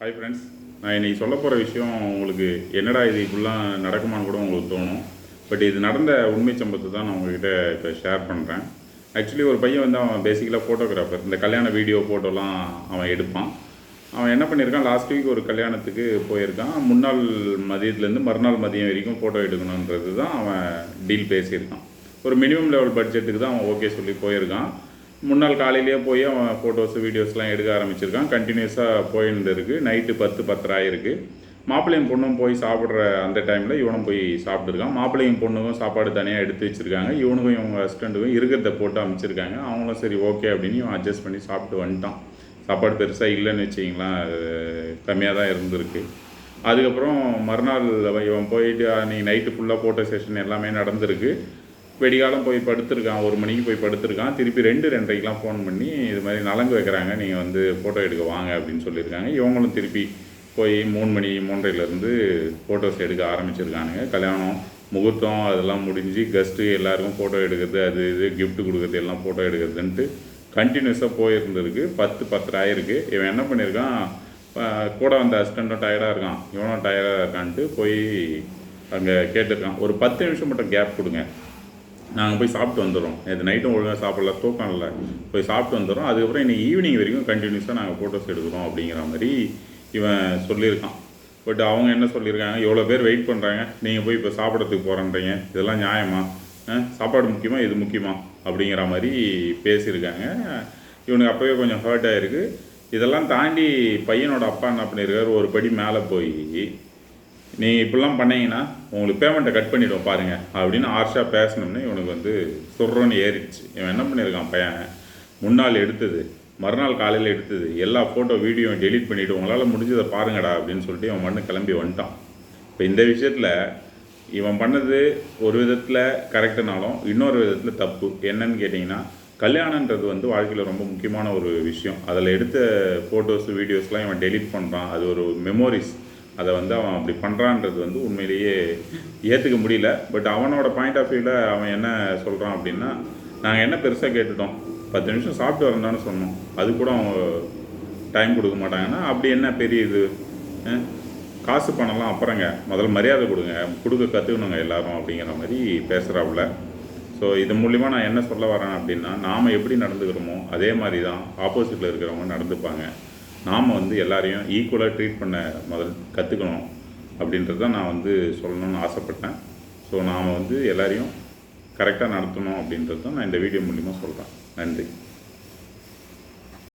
Hi friends, நான் இன்றைக்கி சொல்ல போகிற விஷயம் உங்களுக்கு என்னடா இது இப்படிலாம் நடக்குமான்னு கூட உங்களுக்கு தோணும். பட் இது நடந்த உண்மை சம்பவத்தை தான் நான் உங்கள்கிட்ட இப்போ ஷேர் பண்ணுறேன். ஆக்சுவலி ஒரு பையன் வந்து அவன் பேசிக்கலாக ஃபோட்டோகிராஃபர். இந்த கல்யாண வீடியோ ஃபோட்டோலாம் அவன் எடுப்பான். அவன் என்ன பண்ணியிருக்கான், லாஸ்ட் வீக் ஒரு கல்யாணத்துக்கு போயிருக்கான். முன்னாள் மதியத்துலேருந்து மறுநாள் மதியம் வரைக்கும் ஃபோட்டோ எடுக்கணுன்றது தான் அவன் டீல் பேசியிருக்கான். ஒரு மினிமம் லெவல் பட்ஜெட்டுக்கு தான் அவன் ஓகே சொல்லி போயிருக்கான். முன்னாள் காலையிலேயே போய் அவன் ஃபோட்டோஸ் வீடியோஸ்லாம் எடுக்க ஆரம்பிச்சிருக்கான். கண்டினியூஸாக போயிருந்துருக்கு. நைட்டு 10-10:30 ஆகிருக்கு. மாப்பிள்ளையும் பொண்ணும் போய் சாப்பிட்ற அந்த டைமில் இவனும் போய் சாப்பிட்டுருக்கான். மாப்பிள்ளையும் பொண்ணுக்கும் சாப்பாடு தனியாக எடுத்து வச்சுருக்காங்க. இவனுக்கும் இவங்க ஹஸ்பண்டுக்கும் இருக்கிறத போட்டு அமைச்சிருக்காங்க. அவங்களும் சரி ஓகே அப்படின்னு இவன் அட்ஜஸ்ட் பண்ணி சாப்பிட்டு வந்துட்டான். சாப்பாடு பெருசாக இல்லைன்னு வச்சிங்களேன், கம்மியாக தான் இருந்திருக்கு. அதுக்கப்புறம் மறுநாள் இவன் போயிட்டு அன்றைக்கி நைட்டு ஃபுல்லாக ஃபோட்டோ செஷன் எல்லாமே நடந்திருக்கு. வெடிகாலம் போய் படுத்துருக்கான். 1 மணிக்கு போய் படுத்துருக்கான். திருப்பி 2-2:30க்கெலாம் ஃபோன் பண்ணி இது மாதிரி நலங்கு வைக்கிறாங்க, நீங்கள் வந்து ஃபோட்டோ எடுக்க வாங்க அப்படின்னு சொல்லியிருக்காங்க. இவங்களும் திருப்பி போய் 3 மணி 3:30லேருந்து ஃபோட்டோஸ் எடுக்க ஆரம்பிச்சிருக்கானுங்க. கல்யாணம் முகூர்த்தம் அதெல்லாம் முடிஞ்சு கெஸ்ட்டு எல்லாருக்கும் ஃபோட்டோ எடுக்கிறது, அது இது கிஃப்ட்டு கொடுக்குறது எல்லாம் ஃபோட்டோ எடுக்கிறதுன்ட்டு கண்டினியூஸாக போயிருந்துருக்கு. 10-10:30 ஆகிருக்கு. இவன் என்ன பண்ணியிருக்கான், கூட வந்த ஹஸ்பண்டும் டயர்டாக இருக்கான், இவனும் டயர்டாக இருக்கான்ட்டு போய் அங்கே கேட்டிருக்கான், ஒரு 10 நிமிஷம் மட்டும் கேப் கொடுங்க, நாங்கள் போய் சாப்பிட்டு வந்துடுறோம். இது நைட்டும் ஒழுங்காக சாப்பிடல, தூக்கம் இல்லை, போய் சாப்பிட்டு வந்துடுறோம். அதுக்கப்புறம் இன்றைக்கி ஈவினிங் வரைக்கும் கண்டினியூஸாக நாங்கள் ஃபோட்டோஸ் எடுக்கிறோம் அப்படிங்கிற மாதிரி இவன் சொல்லியிருக்கான். பட் அவங்க என்ன சொல்லியிருக்காங்க, எவ்வளோ பேர் வெயிட் பண்ணுறாங்க, நீங்கள் போய் இப்போ சாப்பிட்றதுக்கு போகிறேன்றீங்க, இதெல்லாம் நியாயமா? சாப்பாடு முக்கியமா இது முக்கியமா அப்படிங்கிற மாதிரி பேசியிருக்காங்க. இவனுக்கு அப்போவே கொஞ்சம் ஹர்ட் ஆகிருக்கு. இதெல்லாம் தாண்டி பையனோட அப்பா என்ன பண்ணியிருக்காரு, ஒரு படி மேலே போய் நீங்கள் இப்படிலாம் பண்ணிங்கன்னா உங்களுக்கு பேமெண்ட்டை கட் பண்ணிவிடுவோம் பாருங்கள் அப்படின்னு ஆர்ஷாக பேசணும்னு இவனுக்கு வந்து சொல்கிறோன்னு ஏறிடுச்சு. இவன் என்ன பண்ணியிருக்கான், பையன் முன்னாள் எடுத்தது மறுநாள் காலையில் எடுத்தது எல்லா ஃபோட்டோ வீடியோ டெலீட் பண்ணிவிட்டு உங்களால் முடிஞ்சதை பாருங்கடா அப்படின்னு சொல்லிட்டு இவன் மண்ணு கிளம்பி வந்துட்டான். இப்போ இந்த விஷயத்தில் இவன் பண்ணது ஒரு விதத்தில் கரெக்டுனாலும் இன்னொரு விதத்தில் தப்பு. என்னன்னு கேட்டிங்கன்னா, கல்யாணன்றது வந்து வாழ்க்கையில் ரொம்ப முக்கியமான ஒரு விஷயம். அதில் எடுத்த ஃபோட்டோஸ் வீடியோஸ்லாம் இவன் டெலீட் பண்ணுறான். அது ஒரு மெமோரிஸ். அதை வந்து அவன் அப்படி பண்ணுறான்றது வந்து உண்மையிலேயே ஏற்றுக்க முடியல. பட் அவனோட பாயிண்ட் ஆஃப் வியூவில் அவன் என்ன சொல்கிறான் அப்படின்னா, நாங்கள் என்ன பெருசாக கேட்டுட்டோம், 10 நிமிஷம் சாப்பிட்டு வரந்தான்னு சொன்னோம், அது கூட அவங்க டைம் கொடுக்க மாட்டாங்கன்னா அப்படி என்ன பெரிய இது, காசு பணம்லாம் அப்புறங்க, முதல்ல மரியாதை கொடுக்க கற்றுக்கணுங்க எல்லாரும் அப்படிங்கிற மாதிரி பேசுகிறாப்புல. ஸோ இது மூலிமா நான் என்ன சொல்ல வரேன் அப்படின்னா, நாம் எப்படி நடந்துக்கிறோமோ அதே மாதிரி தான் ஆப்போசிட்டில் இருக்கிறவங்க நடந்துப்பாங்க. நாம் வந்து எல்லாரையும் ஈக்குவலாக ட்ரீட் பண்ண கற்றுக்கணும் அப்படின்றது தான் நான் வந்து சொல்லணும்னு ஆசைப்பட்டேன். ஸோ நாம் வந்து எல்லாரையும் கரெக்டாக நடத்தணும் அப்படின்றது தான் நான் இந்த வீடியோ மூலிமா சொல்கிறேன். நன்றி.